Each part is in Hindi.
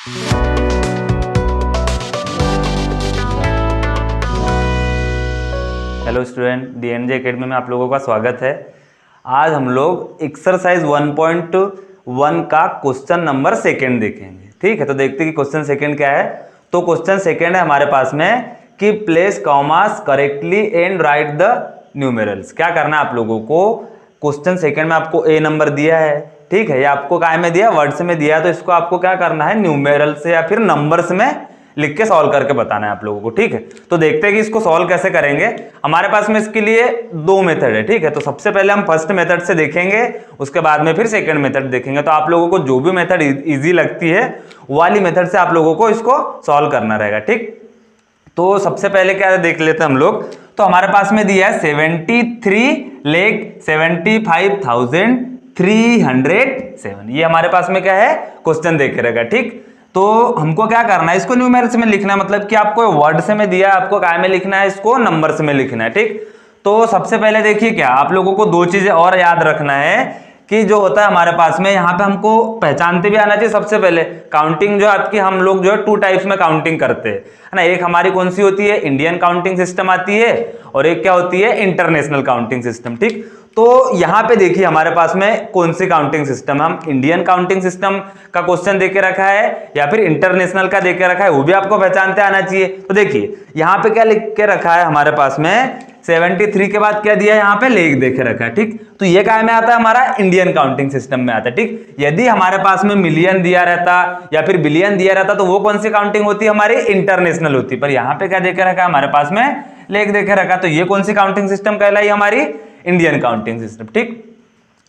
हेलो स्टूडेंट, डीएनजे एकेडमी में आप लोगों का स्वागत है। आज हम लोग एक्सरसाइज 1.1 का क्वेश्चन नंबर सेकंड देखेंगे। ठीक है, तो देखते हैं कि क्वेश्चन सेकंड क्या है। तो क्वेश्चन सेकंड है हमारे पास में कि place commas correctly and right the numerals. क्या करना है आप लोगों को, क्वेश्चन सेकंड में आपको ए नंबर दिया है, ठीक है, ये आपको काय में दिया, वर्ड्स में दिया, तो इसको आपको क्या करना है, न्यूमेरल से या फिर नंबर्स में लिख के सॉल्व करके बताना है आप लोगों को। ठीक है, तो देखते हैं कि इसको सॉल्व कैसे करेंगे। हमारे पास में इसके लिए दो मेथड है। ठीक है, तो सबसे पहले हम फर्स्ट मेथड से देखेंगे, उसके बाद में फिर सेकंड मेथड देखेंगे। तो आप लोगों को जो भी मेथड इजी लगती है वो वाली मेथड से आप लोगों को इसको सॉल्व करना रहेगा। ठीक, तो सबसे पहले क्या देख लेते हैं हम लोग। तो हमारे पास में दिया है 73,75,307। ये हमारे पास में क्या है, क्वेश्चन देख रहेगा। ठीक, तो हमको क्या करना है, इसको न्यूमेरिक्स में लिखना है, मतलब कि आपको वर्ड से में दिया है, आपको काय में लिखना है, इसको नंबर्स में लिखना है। ठीक, तो सबसे पहले देखिए क्या आप लोगों को दो चीजें और याद रखना है कि जो होता है हमारे पास में यहाँ पे हमको पहचानते भी आना चाहिए। सबसे पहले काउंटिंग जो आपकी, हम लोग जो है टू टाइप्स में काउंटिंग करते हैं, है ना। एक हमारी कौन सी होती है, इंडियन काउंटिंग सिस्टम आती है, और एक क्या होती है, इंटरनेशनल काउंटिंग सिस्टम। ठीक, तो यहाँ पे देखिए हमारे पास में कौन सी काउंटिंग सिस्टम, हम इंडियन काउंटिंग सिस्टम का क्वेश्चन देके रखा है या फिर इंटरनेशनल का देके रखा है, वो भी आपको पहचानते आना चाहिए। तो देखिए यहाँ पे क्या लिख के रखा है हमारे पास में, 73 के बाद क्या दिया है, यहाँ पे लेख देखे रखा है। ठीक, तो ये काय में आता है, हमारा इंडियन काउंटिंग सिस्टम में आता है। ठीक, यदि हमारे पास में मिलियन दिया रहता या फिर बिलियन दिया रहता तो वो कौन सी काउंटिंग होती है, हमारी इंटरनेशनल होती, पर यहाँ पे क्या देखे रखा है हमारे पास में, लेख देखे रखा, तो ये कौन सी काउंटिंग सिस्टम कहलाई, हमारी इंडियन काउंटिंग सिस्टम। ठीक,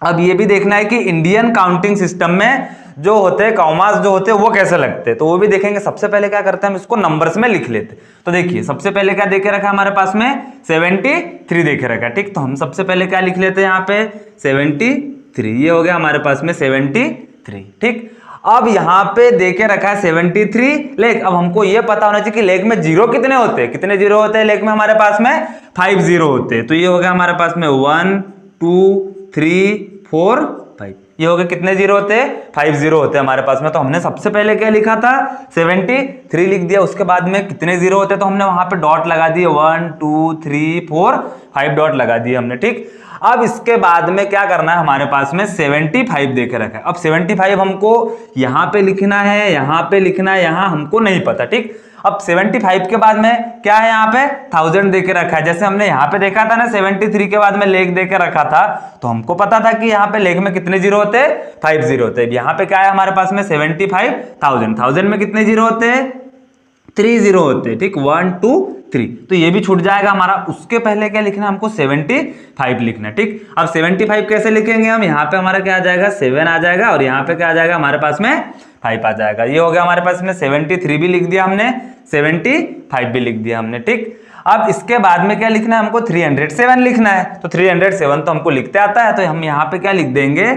अब ये भी देखना है कि इंडियन काउंटिंग सिस्टम में जो होते हैं कॉमास जो होते हैं वो कैसे लगते हैं, तो वो भी देखेंगे। सबसे पहले क्या करते हैं, हम इसको नंबर्स में लिख लेते हैं। तो देखिए सबसे पहले क्या देखे रखा है हमारे पास में, 73 देखे रखा है। ठीक, तो हम सबसे पहले क्या लिख लेते हैं यहाँ पे, 73, ये हो गया हमारे पास में 73। ठीक, अब यहाँ पे देखे रखा है 73 लेख। अब हमको ये पता होना चाहिए कि लेख में जीरो कितने होते हैं, कितने जीरो होते हैं लेख में, हमारे पास में 5 जीरो होते हैं। तो ये हो गया हमारे पास में 1 2 3 4 5, ये हो गए कितने जीरो होते हैं, 5 जीरो होते हैं हमारे पास में। तो हमने सबसे पहले क्या लिखा था, 73 लिख दिया, उसके बाद में कितने जीरो होते हैं तो हमने वहां पे डॉट लगा दिए, 1 2 3 4 5 डॉट लगा दिए हमने। ठीक, अब इसके बाद में क्या करना है, हमारे पास में 75 देके रखा है। अब 75 हमको यहाँ पे लिखना है, यहाँ पे लिखना है, यहाँ हमको नहीं पता। ठीक, अब 75 के बाद में क्या है, यहाँ पे 1000 देके रखा है। जैसे हमने यहाँ पे देखा था ना, 73 के बाद में लेख देके रखा था, तो हमको पता था कि यहाँ पे लेख में कितने जीरो होते हैं, 5 जीरो होते हैं। यहाँ पे क्या है हमारे पास में 75,000, 1000 में कितने जीरो होते हैं, 3 जीरो होते हैं। ठीक, 1 2 3, तो ये भी छूट जाएगा हमारा। उसके पहले क्या लिखना है हमको, 75 लिखना है। ठीक, अब 75 कैसे लिखेंगे हम, यहाँ पे हमारा क्या आ जाएगा, 7 आ जाएगा, और यहाँ पे क्या आ जाएगा हमारे पास में 5 आ जाएगा। ये हो गया हमारे पास में 73 भी लिख दिया हमने, 75 भी लिख दिया हमने। ठीक, अब इसके बाद में क्या लिखना है हमको, 307 लिखना है। तो 307 तो हमको लिखते आता है, तो हम यहाँ पे क्या लिख देंगे,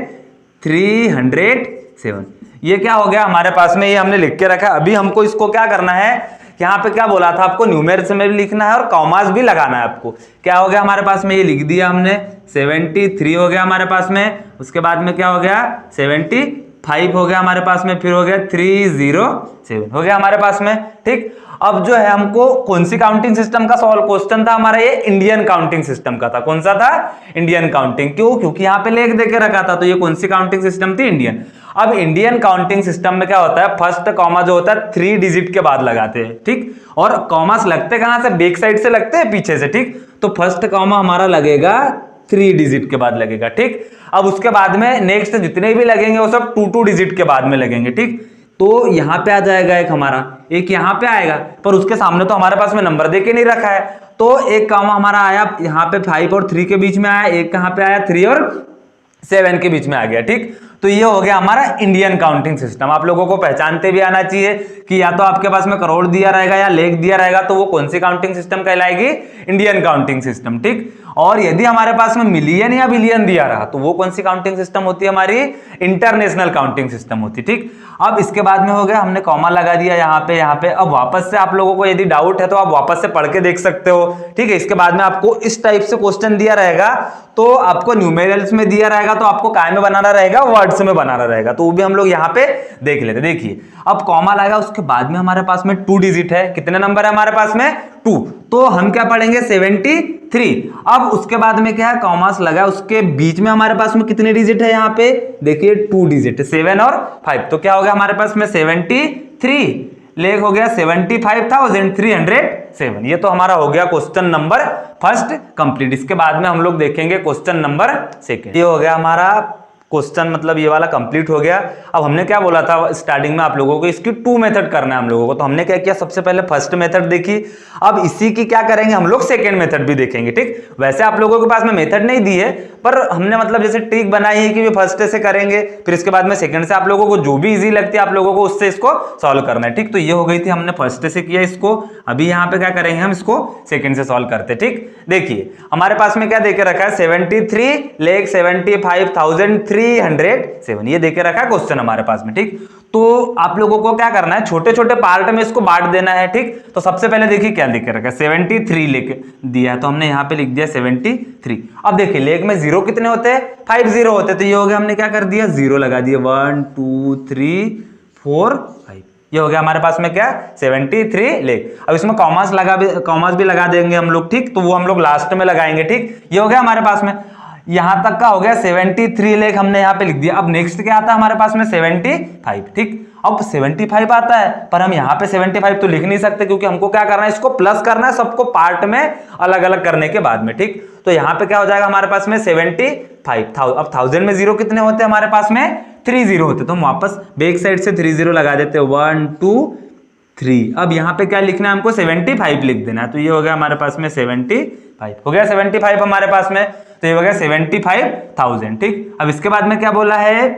307। ये क्या हो गया हमारे पास में, ये हमने लिख के रखा। अभी हमको इसको क्या करना है, यहाँ पे क्या बोला था आपको, न्यूमेरिक्स में भी लिखना है और कॉमास भी लगाना है आपको। क्या हो गया हमारे पास में, ये लिख दिया हमने, 73 हो गया हमारे पास में, उसके बाद में क्या हो गया, 75 हो गया हमारे पास में, फिर हो गया 307 हो गया हमारे पास में। ठीक, अब जो है हमको कौन सी काउंटिंग सिस्टम का सॉल्व क्वेश्चन था हमारा, ये इंडियन काउंटिंग सिस्टम का था। कौन सा था, इंडियन काउंटिंग। क्यों, क्योंकि यहाँ पे लेख देके रखा था, तो ये कौन सी काउंटिंग सिस्टम थी, इंडियन। अब इंडियन काउंटिंग सिस्टम में क्या होता है, फर्स्ट कॉमा जो होता है 3 डिजिट के बाद लगाते हैं। ठीक, और कॉमास लगते कहां से, बैक साइड से लगते हैं, पीछे से। ठीक, तो फर्स्ट कॉमा हमारा लगेगा 3 डिजिट के बाद लगेगा। ठीक, अब उसके बाद में नेक्स्ट जितने भी लगेंगे वो सब 2 डिजिट के बाद में लगेंगे। ठीक, तो यहाँ पे आ जाएगा एक हमारा, एक यहाँ पे आएगा, पर उसके सामने तो हमारे पास में नंबर देके नहीं रखा है, तो एक कॉमा हमारा आया यहाँ पे 5 और 3 के बीच में आया, एक कहाँ पे आया 3 और 7 के बीच में आ गया। ठीक, तो ये हो गया हमारा इंडियन काउंटिंग सिस्टम। आप लोगों को पहचानते भी आना चाहिए कि या तो आपके पास में करोड़ दिया रहेगा या लेख दिया रहेगा, तो वो कौन सी काउंटिंग सिस्टम कहलाएगी, इंडियन काउंटिंग सिस्टम। ठीक, और यदि हमारे पास में मिलियन या बिलियन दिया रहा तो वो कौन सी काउंटिंग सिस्टम होती है, हमारी इंटरनेशनल काउंटिंग सिस्टम होती। ठीक, अब इसके बाद में हो गया, हमने कॉमा लगा दिया यहाँ पे। अब वापस से आप लोगों को यदि डाउट है तो आप वापस से पढ़ के देख सकते हो। ठीक है, इसके बाद में आपको इस टाइप से क्वेश्चन दिया रहेगा, तो आपको न्यूमेरिकल्स में दिया रहेगा, तो आपको काय में बनाना रहेगा, वर्ड वर्ड्स में बनाना रहेगा, तो वो भी हम लोग यहाँ पे देख लेते। देखिए अब कॉमा लगा, उसके बाद में हमारे पास में 2 डिजिट है, कितने नंबर है हमारे पास में 2, तो हम क्या पढ़ेंगे 73। अब उसके बाद में क्या है, कॉमास लगा, उसके बीच में हमारे पास में कितने डिजिट है यहाँ पे, देखिए 2 डिजिट, 7 और 5, तो क्या हो गया हमारे पास में 73, लेख हो गया 75,307। ये तो हमारा हो गया क्वेश्चन नंबर फर्स्ट कंप्लीट। इसके बाद में हम लोग देखेंगे क्वेश्चन नंबर सेकंड। ये हो गया हमारा क्वेश्चन, मतलब ये वाला कंप्लीट हो गया। अब हमने क्या बोला था स्टार्टिंग में आप लोगों को, इसकी 2 मेथड करना है हम लोगों को, तो हमने क्या किया, सबसे पहले फर्स्ट मेथड देखी, अब इसी की क्या करेंगे हम लोग सेकंड मेथड भी देखेंगे। ठीक, वैसे आप लोगों के पास में मेथड नहीं दी है, पर हमने मतलब जैसे ट्रिक बनाई है कि फर्स्ट से करेंगे, फिर इसके बाद में सेकंड से, आप लोगों को जो भी इजी लगती है आप लोगों को उससे इसको सॉल्व करना है। ठीक, तो ये हो गई थी, हमने फर्स्ट से किया इसको, अभी यहाँ पे क्या करेंगे हम इसको सेकंड से सॉल्व करते। ठीक, देखिए हमारे पास में क्या देके रखा है, 73,75,307, ये देके रखा है क्वेश्चन हमारे पास में। ठीक, तो आप लोगों को क्या करना है, छोटे छोटे पार्ट में इसको बांट देना है। ठीक, तो सबसे पहले देखिए क्या देके रखा है, 73 लिख दिया है, तो हमने यहाँ पे लिख दिया 73। अब देखिए लेख में 0 कितने होते हैं, 5 0 होते हैं, तो ये हो गया, हमने क्या कर दिया 0 लगा दिया, 1 2 3 4 5, ये हो गया हमारे पास में क्या 73 लेख। अब इसमें कॉमास भी लगा देंगे हम लोग। ठीक, तो वो हम लोग लास्ट में लगाएंगे। ठीक, ये हो गया हमारे पास में, यहां तक का हो गया 73 लेख, हमने यहाँ पे लिख दिया। अब नेक्स्ट क्या आता है हमारे पास में 75। ठीक, अब 75 आता है, पर हम यहाँ पे 75 तो लिख नहीं सकते, क्योंकि हमको क्या करना है, इसको प्लस करना है सबको पार्ट में अलग अलग करने के बाद में। ठीक, तो यहाँ पे क्या हो जाएगा हमारे पास में 75। अब 1000 में 0 कितने होते हैं हमारे पास में, 3 0 होते, तो हम वापस बैक साइड से 3 0 लगा देते हैं, 1 2 3। अब यहाँ पे क्या लिखना है हमको, 75 लिख देना है, तो ये हो गया हमारे पास में 75 हो गया, 75 हमारे पास में, तो ये हो गया 75,000। ठीक, अब इसके बाद में क्या बोला है,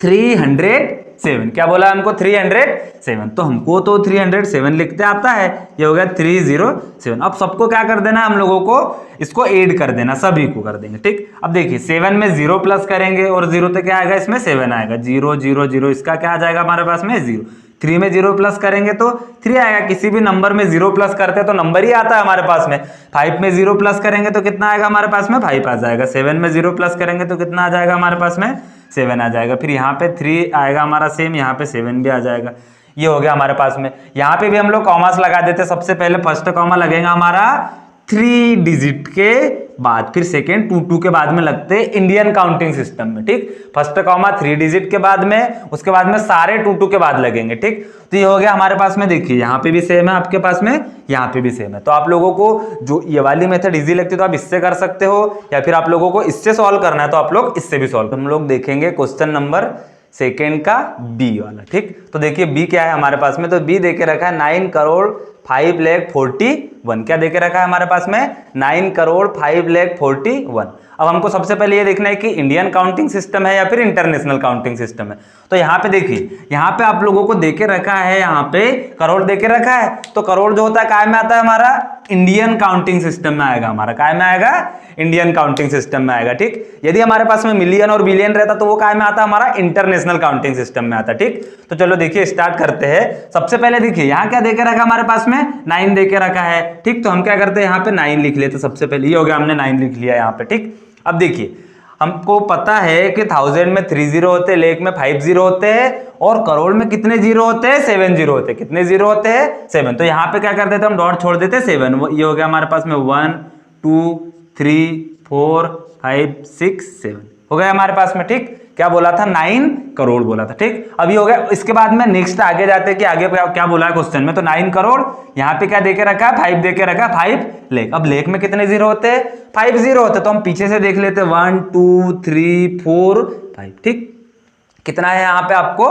307, क्या बोला हमको 307, तो हमको तो 307 लिखते आता है, ये हो गया 307। अब सबको क्या कर देना हम लोगों को, इसको ऐड कर देना, सभी को कर देंगे। ठीक, अब देखिए 7 में 0 प्लस करेंगे, और 0 तो क्या आएगा इसमें 7 आएगा, 0 0 0, इसका क्या आ जाएगा हमारे पास में 0। 3 में 0 प्लस करेंगे तो 3 आएगा, किसी भी नंबर में 0 प्लस करते हैं तो नंबर ही आता है हमारे पास में। 5 में 0 प्लस करेंगे तो कितना आएगा हमारे पास में, 5 आ जाएगा। 7 में 0 प्लस करेंगे तो कितना आ जाएगा हमारे पास में, 7 आ जाएगा। फिर यहाँ पे 3 आएगा हमारा सेम, यहाँ पे 7 भी आ जाएगा। ये हो गया हमारे पास में। यहाँ पे भी हम लोग कॉमास लगा देते, सबसे पहले फर्स्ट कॉमा लगेगा हमारा 3 डिजिट के बाद, फिर सेकेंड 2 2 के बाद में लगते हैं इंडियन काउंटिंग सिस्टम में। ठीक, फर्स्ट कॉमा 3 डिजिट के बाद में, उसके बाद में सारे 2 2 के बाद लगेंगे। ठीक, तो ये हो गया हमारे पास में। देखिए यहाँ पे भी सेम है आपके पास में, यहाँ पे भी सेम है, तो आप लोगों को जो ये वाली मेथड इजी लगती है तो आप इससे कर सकते हो, या फिर आप लोगों को इससे सॉल्व करना है तो आप लोग इससे भी सॉल्व। हम लोग देखेंगे क्वेश्चन नंबर सेकेंड का बी वाला। ठीक, तो देखिए बी क्या है हमारे पास में, तो बी देके रखा है 9,05,41,000। क्या देके रखा है हमारे पास में, 9,05,41,000। अब हमको सबसे पहले ये देखना है कि इंडियन काउंटिंग सिस्टम है या फिर इंटरनेशनल काउंटिंग सिस्टम है। तो यहाँ पे देखिए, यहाँ पे आप लोगों को देके रखा है, यहाँ पे करोड़ देके रखा है, तो करोड़ जो होता है काय में आता है हमारा, इंडियन काउंटिंग सिस्टम में आएगा हमारा, काय में आएगा, इंडियन काउंटिंग सिस्टम में आएगा। ठीक, यदि हमारे पास में मिलियन और बिलियन रहता तो वो काय में आता, हमारा इंटरनेशनल काउंटिंग सिस्टम में आता। ठीक, तो चलो देखिए स्टार्ट करते हैं। सबसे पहले देखिए यहाँ क्या देके रखा हमारे पास में, 9 देके रखा है। ठीक, तो हम क्या करते हैं, यहाँ पे 9 लिख लेते सबसे पहले, ये हो गया, हमने 9 लिख लिया यहाँ पे। ठीक, अब देखिए हमको पता है कि 1000 में 3 0 होते हैं, लेख में 5 0 होते हैं, और करोड़ में कितने 0 होते हैं, 7 0 होते हैं। कितने 0 होते हैं, 7। तो यहाँ पे क्या कर देते हैं हम, डॉट छोड़ देते हैं 7। ये हो गया हमारे पास में 1 2 3 4 5 6 7 हो गया हमारे पास में। ठीक, क्या बोला था, 9 करोड़ बोला था। ठीक, अभी हो गया। इसके बाद में नेक्स्ट आगे जाते हैं कि आगे क्या बोला है क्वेश्चन में, तो 9 करोड़, यहाँ पे क्या देके रखा है, 5 देके रखा है, 5 लेख। अब लेख में कितने 0 होते हैं, 5 0 होते हैं, तो हम पीछे से देख लेते हैं, 1 2 3 4 5। ठीक, कितना है यहाँ पे, आपको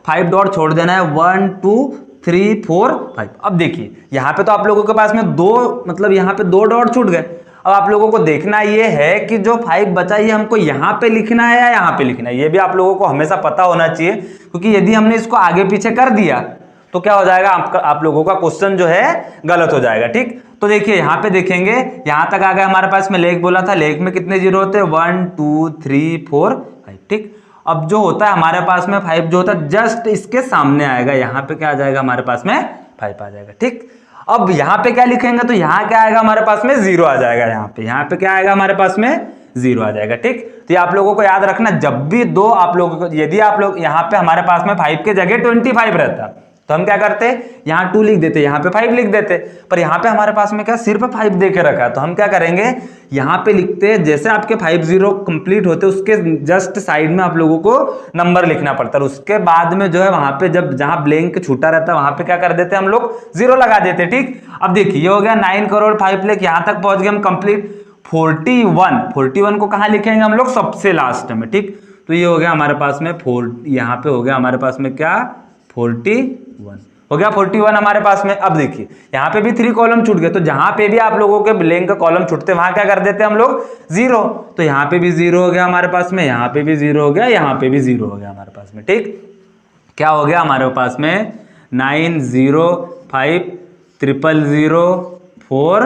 5 डॉट छोड़ देना है, 1 2 3 4 5। अब देखिए यहाँ पे तो आप लोगों के पास में 2, मतलब यहाँ पे 2 डॉट छूट गए। अब आप लोगों को देखना ये है कि जो 5 बचा ये हमको यहाँ पे लिखना है या यहाँ पे लिखना है, ये भी आप लोगों को हमेशा पता होना चाहिए, क्योंकि यदि हमने इसको आगे पीछे कर दिया तो क्या हो जाएगा, आप लोगों का क्वेश्चन जो है गलत हो जाएगा। ठीक, तो देखिए यहाँ पे देखेंगे, यहाँ तक आ गया हमारे पास में, लेख बोला था, लेख में कितने 0 होते हैं, 1 2 3 4 5। ठीक, अब जो होता है हमारे पास में 5 जो होता है जस्ट इसके सामने आएगा, यहाँ पे क्या आ जाएगा हमारे पास में, 5 आ जाएगा। ठीक, अब यहाँ पे क्या लिखेंगे, तो यहाँ क्या आएगा हमारे पास में, 0 आ जाएगा। यहाँ पे क्या आएगा हमारे पास में, 0 आ जाएगा। ठीक, तो ये आप लोगों को याद रखना, जब भी दो आप लोगों को, यदि आप लोग यहाँ पे हमारे पास में 5 के जगह 25 रहता तो हम क्या करते, यहाँ 2 लिख देते, यहाँ पे 5 लिख देते, पर यहाँ पे हमारे पास में क्या सिर्फ 5 दे के रखा है, तो हम क्या करेंगे, यहाँ पे लिखते, जैसे आपके 5 0 कंप्लीट होते उसके जस्ट साइड में आप लोगों को नंबर लिखना पड़ता है, उसके बाद में जो है वहां पे जब जहां ब्लैंक छूटा रहता है वहां पे क्या कर देते हम लोग 0 लगा देते। ठीक, अब देखिए ये हो गया 9 करोड़ 5 लाख, यहाँ तक पहुंच गए हम कंप्लीट। 41 को कहाँ लिखेंगे हम लोग, सबसे लास्ट में। ठीक, तो ये हो गया हमारे पास में यहाँ पे हो गया हमारे पास में क्या 41 हो गया, 41 हमारे पास में। अब देखिए यहाँ पे भी 3 कॉलम छूट गए, तो जहां पे भी आप लोगों के ब्लैंक कॉलम छूटते वहां क्या कर देते हम लोग 0, तो यहाँ पे भी 0 हो गया हमारे पास में, यहाँ पे भी 0 हो गया, यहाँ पे भी 0 हो गया हमारे पास में। ठीक, क्या हो गया हमारे पास में 9 0 5 0 0 4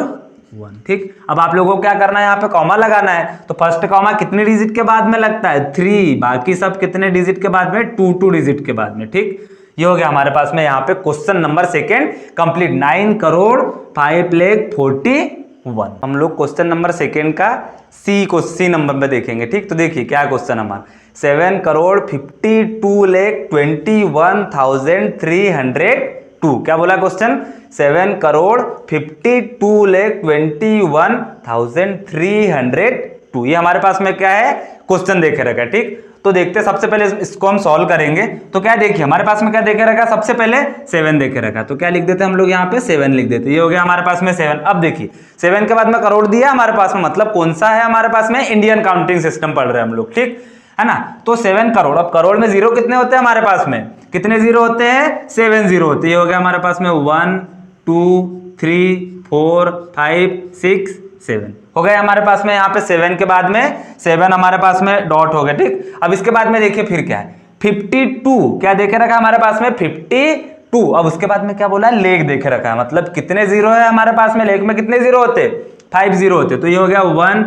1। ठीक, अब आप लोगों को क्या करना है, यहाँ पे कॉमा लगाना है, तो फर्स्ट कॉमा कितने डिजिट के बाद में लगता है 3, बाकी सब कितने डिजिट के बाद में 2 डिजिट के बाद में। ठीक, ये हो गया हमारे पास में यहाँ पे question number second complete, 9 crore 5 lakh 41। हम लोग क्वेश्चन नंबर सेकंड का सी नंबर में देखेंगे। ठीक, तो देखिए क्या क्वेश्चन हमारा 7 करोड़ 52 लाख 21,302। क्या बोला क्वेश्चन, 7 करोड़ 52 लाख 21,302। ये हमारे पास में क्या है क्वेश्चन देखे रखा है। ठीक, तो देखते हैं, सबसे पहले इसको हम सॉल्व करेंगे। तो क्या देखिए हमारे पास में क्या देखे रखा, सबसे पहले 7 देखे रखा, तो क्या लिख देते हम लोग यहाँ पे 7 लिख देते। ये हो गया हमारे पास में 7। अब देखिए 7 के बाद में करोड़ दिया हमारे पास में, मतलब कौन सा है हमारे पास में, इंडियन काउंटिंग सिस्टम पढ़ रहे हैं हम लोग। ठीक है ना, तो 7 करोड़, अब करोड़ में 0 कितने होते हैं हमारे पास में, कितने 0 होते हैं 7 0 होते हैं। ये हो गया हमारे पास में 1 2 3 4 5 6 7 हो गया हमारे पास में। यहाँ पे 7 के बाद में 7 हमारे पास में डॉट हो गया। ठीक, अब इसके बाद में देखिए फिर क्या है 52, क्या देखे रखा हमारे पास में 52। अब उसके बाद में क्या बोला है, लेग देखे रखा है, मतलब कितने 0 है हमारे पास में, लेग में कितने 0 होते 5 0 होते, तो ये हो गया 1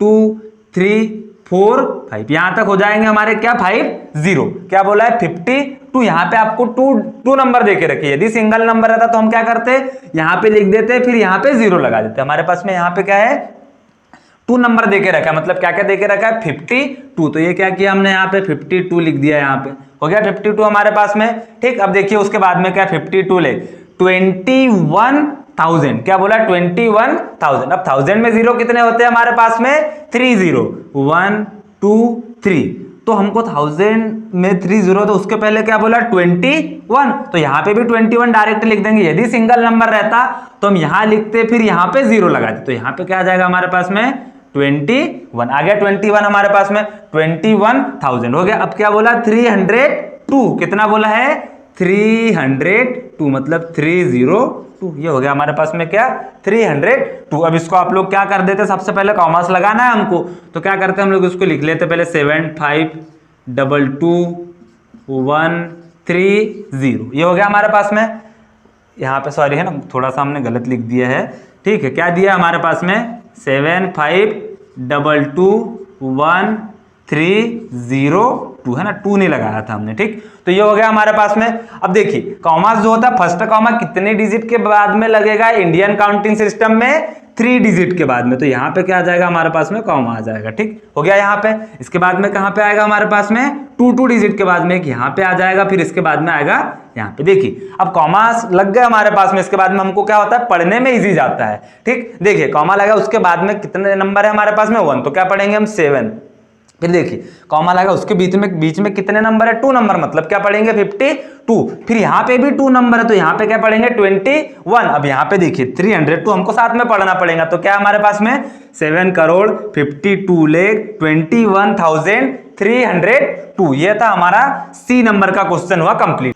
2 3 4 5, यहां तक हो जाएंगे हमारे क्या 5 0। क्या बोला है 52, यहाँ पे आपको टू नंबर देके रखिए, यदि सिंगल नंबर रहता तो हम क्या करते, यहाँ पे लिख देते, फिर यहाँ पे 0 लगा देते। हमारे पास में यहाँ पे क्या है 2 नंबर देके रखा है, मतलब क्या क्या देके रखा है 52, तो ये क्या किया हमने यहाँ पे 52 लिख दिया, यहाँ पे हो गया 52 हमारे पास में। ठीक, अब देखिए उसके बाद में क्या 52 ले 21,000, क्या बोला 21,000। अब 1000 में 0 कितने होते हैं हमारे पास में 3 0, 1 2 3, तो हमको 1000 में 3 0, तो उसके पहले क्या बोला 21, तो यहाँ पे भी 21 डायरेक्ट लिख देंगे। यदि सिंगल नंबर रहता तो हम यहाँ लिखते, फिर यहाँ पे 0 लगाते, तो यहाँ पे क्या आ जाएगा हमारे पास में 21 आ गया। 21 हमारे पास में 21,000 हो गया। अब क्या बोला 302, कितना बोला है 302, मतलब 302, ये हो गया हमारे पास में क्या 302। अब इसको आप लोग क्या कर देते, सबसे पहले कॉमर्स लगाना है हमको, तो क्या करते हम लोग इसको लिख लेते पहले 7 5 2 2 1 3 0, ये हो गया हमारे पास में। यहाँ पे सॉरी है ना, थोड़ा सा हमने गलत लिख दिया है। ठीक है, क्या दिया हमारे पास में 7 5 2 2 1 3 0 2 है ना, 2 नहीं लगाया था हमने। ठीक, तो ये हो गया हमारे पास में। अब देखिए कॉमा जो होता है, फर्स्ट कॉमा कितने डिजिट के बाद में लगेगा इंडियन काउंटिंग सिस्टम में 3 डिजिट के बाद में, तो यहाँ पे क्या आ जाएगा हमारे पास में कॉमा आ जाएगा। ठीक हो गया यहाँ पे। इसके बाद में कहाँ पे आएगा हमारे पास में 2 डिजिट के बाद में एक यहाँ पे आ जाएगा, फिर इसके बाद में आएगा यहाँ पे। देखिए अब कॉमा लग गया हमारे पास में, इसके बाद में हमको क्या होता है पढ़ने में इजी जाता है। ठीक, देखिए कॉमा लगा, उसके बाद में कितने नंबर है हमारे पास में 1, तो क्या पढ़ेंगे हम 7, फिर देखिए कॉमा लगा, उसके बीच में कितने नंबर है 2 नंबर, मतलब क्या पढ़ेंगे 52, फिर यहाँ पे भी 2 नंबर है, तो यहाँ पे क्या पढ़ेंगे 21। अब यहाँ पे देखिए 302 हमको साथ में पढ़ना पड़ेगा, तो क्या हमारे पास में 7 करोड़ 52 लाख 21,302, ये था हमारा सी नंबर का क्वेश्चन हुआ कंप्लीट।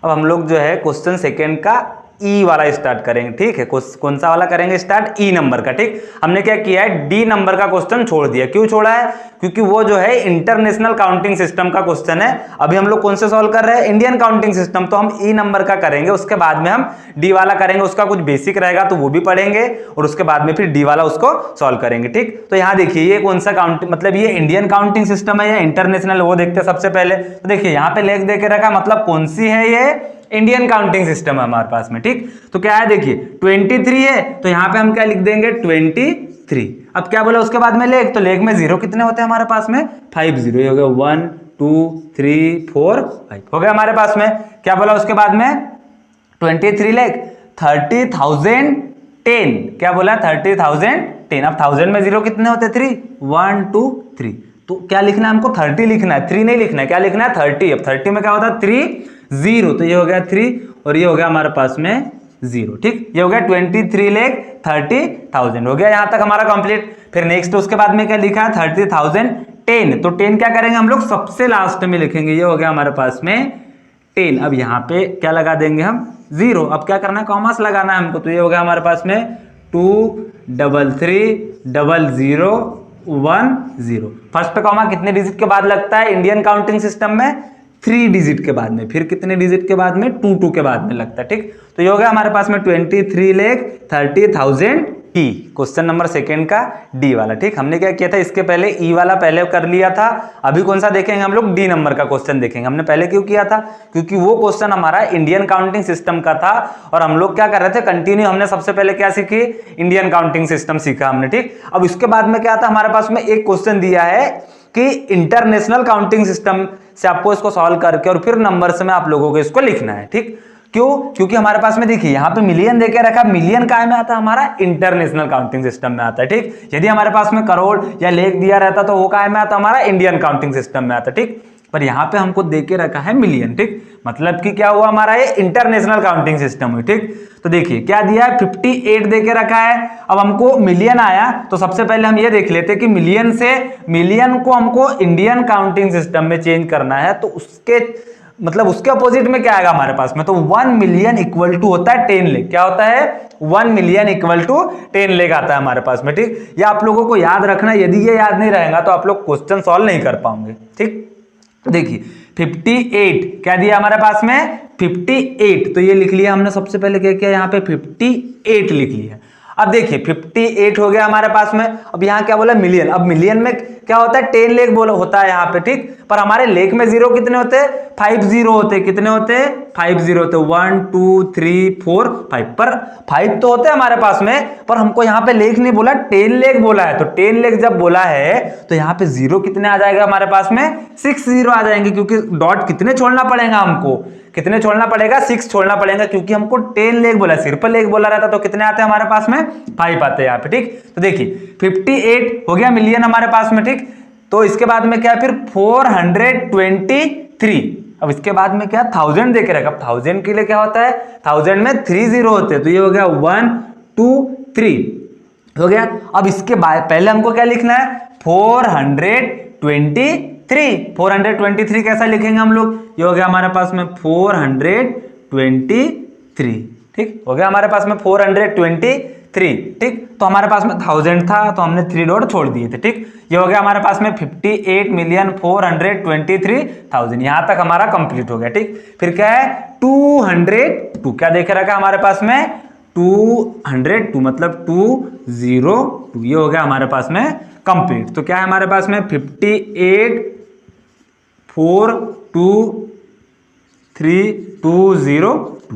अब हम लोग जो है क्वेश्चन सेकेंड का ई वाला स्टार्ट करेंगे। ठीक है, कौन सा वाला करेंगे स्टार्ट, ई नंबर का। ठीक, हमने क्या किया है डी नंबर का क्वेश्चन छोड़ दिया। क्यों छोड़ा है, क्योंकि वो जो है इंटरनेशनल काउंटिंग सिस्टम का क्वेश्चन है। अभी हम लोग कौन से सॉल्व कर रहे हैं, इंडियन काउंटिंग सिस्टम, तो हम ई नंबर का करेंगे, उसके बाद में हम डी वाला करेंगे, उसका कुछ बेसिक रहेगा तो वो भी पढ़ेंगे, और उसके बाद में फिर डी वाला उसको सॉल्व करेंगे। ठीक, तो यहाँ देखिए ये कौन सा काउंटिंग, मतलब ये इंडियन काउंटिंग सिस्टम है या इंटरनेशनल, वो देखते हैं सबसे पहले। तो देखिए यहाँ पे लेख देके रखा, मतलब कौन सी है, ये इंडियन काउंटिंग सिस्टम है हमारे पास में। ठीक, तो क्या है देखिए 23 है, तो यहाँ पे हम क्या लिख देंगे 23, 3। अब क्या बोला उसके बाद में लेग, तो लेग में 0 कितने होते हैं हमारे पास में 5 0, ये हो गया 1 2 3 4 5 हो गया हमारे पास में। क्या बोला उसके बाद में 23 लेग 30,010, क्या बोला 30,010। अब 1000 में 0 कितने होते 3, 1 2 3, तो क्या लिखना है हमको 30 लिखना है, 3 नहीं लिखना है, क्या लिखना है 30। अब 30 में क्या होता है 3 0, तो ये हो गया 3 और ये हो गया हमारे पास में 0। ठीक, ये हो गया 23 लेग 30,000 हो गया, यहां तक हमारा कंप्लीट। फिर नेक्स्ट उसके बाद में क्या लिखा है 30,010, तो 10 क्या करेंगे हम लोग सबसे लास्ट में लिखेंगे, ये हो गया हमारे पास में 10। अब यहाँ पे क्या लगा देंगे हम 0, अब क्या करना है कॉमर्स लगाना है हमको, तो ये हो गया हमारे पास में 2 3 3 0 1 0। फर्स्ट कॉमा कितने डिजिट के बाद लगता है इंडियन काउंटिंग सिस्टम में 3 डिजिट के बाद में, फिर कितने डिजिट के बाद में 2 2 के बाद में लगता है। ठीक, तो ये हो गया हमारे पास में 23 लेख 30,000 टी, क्वेश्चन नंबर सेकंड का डी वाला। ठीक, हमने क्या किया था इसके पहले ई वाला पहले कर लिया था, अभी कौन सा देखेंगे हम लोग डी नंबर का क्वेश्चन देखेंगे। हमने पहले क्यों किया था, क्योंकि वो क्वेश्चन हमारा इंडियन काउंटिंग सिस्टम का था और हम लोग क्या कर रहे थे कंटिन्यू, हमने सबसे पहले क्या सीखी इंडियन काउंटिंग सिस्टम सीखा हमने। ठीक, अब इसके बाद में क्या था हमारे पास में एक क्वेश्चन दिया है कि इंटरनेशनल काउंटिंग सिस्टम से आपको इसको सॉल्व करके और फिर नंबर्स में आप लोगों को इसको लिखना है। ठीक, क्यों, क्योंकि हमारे पास में देखिए यहाँ पे मिलियन देके रखा, मिलियन काय में आता है हमारा इंटरनेशनल काउंटिंग सिस्टम में आता है। ठीक, यदि हमारे पास में करोड़ या लेख दिया रहता तो वो काय में आता हमारा इंडियन काउंटिंग सिस्टम में आता। ठीक, पर यहाँ पे हमको देके रखा है मिलियन। ठीक, मतलब कि क्या हुआ हमारा ये इंटरनेशनल काउंटिंग सिस्टम हुई। ठीक, तो देखिए क्या दिया है 58 देके रखा है। अब हमको मिलियन आया तो सबसे पहले हम ये देख लेते हैं कि मिलियन से मिलियन को हमको इंडियन काउंटिंग सिस्टम में चेंज करना है, तो उसके मतलब उसके अपोजिट में क्या आएगा हमारे पास में, तो 1 मिलियन इक्वल टू होता है 10 लेख। क्या होता है 1 मिलियन इक्वल टू 10 लेख आता है हमारे पास में। ठीक, ये आप लोगों को याद रखना, यदि ये याद नहीं रहेगा तो आप लोग क्वेश्चन सॉल्व नहीं कर पाओगे। ठीक, देखिए 58 क्या दिया हमारे पास में 58, तो ये लिख लिया हमने, सबसे पहले क्या किया यहाँ पे 58 लिख लिया। अब देखिए 58 हो गया हमारे पास में। अब यहाँ क्या बोला मिलियन, अब मिलियन में क्या होता है 10 लेख बोला होता है यहाँ पे। ठीक, पर हमारे लेख में 0 कितने होते हैं 5 0 होते हैं, कितने होते हैं 5 0 होते हैं, 1 2 3 4 5, पर 5 तो होते हैं हमारे पास में, पर हमको यहाँ पे लेख नहीं बोला 10 लेख बोला है। तो 10 लेख जब बोला है तो यहाँ पे 0 कितने आ जाएगा हमारे पास में 6 0 आ जाएंगे, क्योंकि डॉट कितने छोड़ना पड़ेगा हमको, कितने छोड़ना पड़ेगा 6 छोड़ना पड़ेगा, क्योंकि हमको 10 लेख बोला, सिर्फ लेख बोला रहता तो कितने आते हैं हमारे पास में 5 आते हैं यहाँ पे। ठीक, तो देखिए 58 हो गया मिलियन हमारे पास में। ठीक, तो इसके बाद में क्या फिर 423, अब इसके बाद में क्या 1000 देके रखा। अब 1000 के लिए क्या होता है 1000 में 3 0 होते हैं, तो ये हो गया 1 2 3 हो गया। अब इसके बाद पहले हमको क्या लिखना है 423 कैसा लिखेंगे हम लोग, ये हो गया हमारे पास में 423। ठीक, हो गया हमारे पास में 423। ठीक, तो हमारे पास में 1000 था तो हमने 3 डॉट छोड़ दिए थे। ठीक, ये हो गया हमारे पास में 58,423,000, यहां तक हमारा कंप्लीट हो गया। ठीक, फिर क्या है 202, क्या देखे रखा हमारे पास में 202 मतलब 202, ये हो गया हमारे पास में कंप्लीट। तो क्या है हमारे पास में 58,423,202।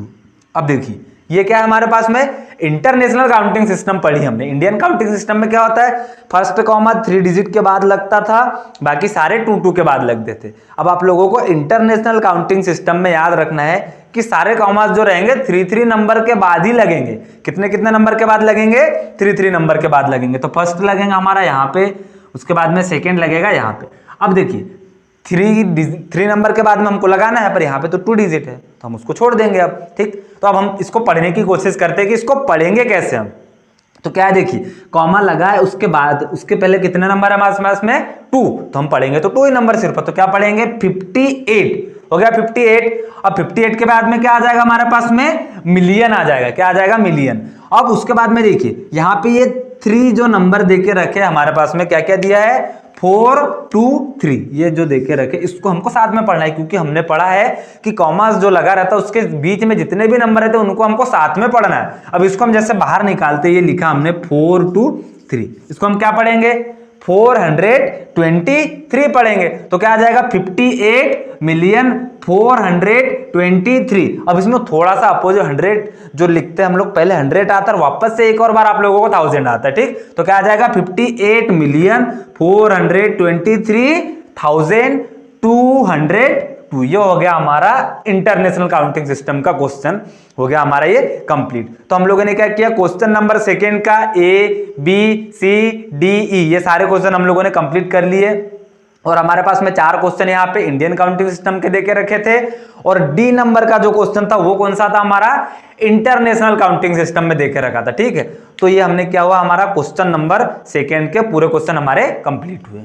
अब देखिए ये क्या है हमारे पास में इंटरनेशनल काउंटिंग सिस्टम पढ़ी हमने। इंडियन काउंटिंग सिस्टम में क्या होता है फर्स्ट कॉमा 3 डिजिट के बाद लगता था, बाकी सारे 2 2 के बाद लगते थे। अब आप लोगों को इंटरनेशनल काउंटिंग सिस्टम में याद रखना है कि सारे कॉमास जो रहेंगे 3 3 नंबर के बाद ही लगेंगे। कितने कितने नंबर के बाद लगेंगे 3 3 नंबर के बाद लगेंगे। तो फर्स्ट लगेगा हमारा यहाँ पे, उसके बाद में सेकेंड लगेगा यहाँ पे। अब देखिए 3 नंबर के बाद में हमको लगाना है, पर यहाँ पे तो 2 डिजिट है तो हम उसको छोड़ देंगे अब। ठीक, तो अब हम इसको पढ़ने की कोशिश करते हैं कि इसको पढ़ेंगे कैसे हम। तो क्या है देखिए कॉमा लगा है, उसके बाद उसके पहले कितने नंबर है हमारे पास में 2, तो हम पढ़ेंगे तो 2 ही नंबर सिर्फ, तो क्या पढ़ेंगे 58 हो गया 58। अब 58 के बाद में क्या आ जाएगा हमारे पास में मिलियन आ जाएगा। क्या आ जाएगा मिलियन। अब उसके बाद में देखिए यहाँ पे ये 3 जो नंबर देके रखे हमारे पास में क्या क्या दिया है 4 2 3, ये जो देके रखे इसको हमको साथ में पढ़ना है, क्योंकि हमने पढ़ा है कि कॉमास जो लगा रहता है उसके बीच में जितने भी नंबर रहते हैं उनको हमको साथ में पढ़ना है। अब इसको हम जैसे बाहर निकालते, ये लिखा हमने 4 2 3, इसको हम क्या पढ़ेंगे 423 पढ़ेंगे तो क्या आ जाएगा 58,423। अब इसमें थोड़ा सा अपोजिट 100 जो लिखते हैं हम लोग, पहले 100 आता है, वापस से एक और बार आप लोगों को 1000 आता है, ठीक। तो क्या आ जाएगा 58,423,202। ये हो गया हमारा इंटरनेशनल काउंटिंग सिस्टम का क्वेश्चन, हो गया हमारा ये कंप्लीट। तो हम लोगों ने क्या किया, क्वेश्चन नंबर सेकंड का ABCDE ये सारे क्वेश्चन हम लोगों ने कंप्लीट कर लिए। और हमारे पास में 4 क्वेश्चन यहाँ पे इंडियन काउंटिंग सिस्टम के देके रखे थे, और डी नंबर का जो क्वेश्चन था वो कौन सा था, हमारा इंटरनेशनल काउंटिंग सिस्टम में देके रखा था, ठीक है। तो ये हमने क्या हुआ, हमारा क्वेश्चन नंबर सेकंड के पूरे क्वेश्चन हमारे कंप्लीट हुए।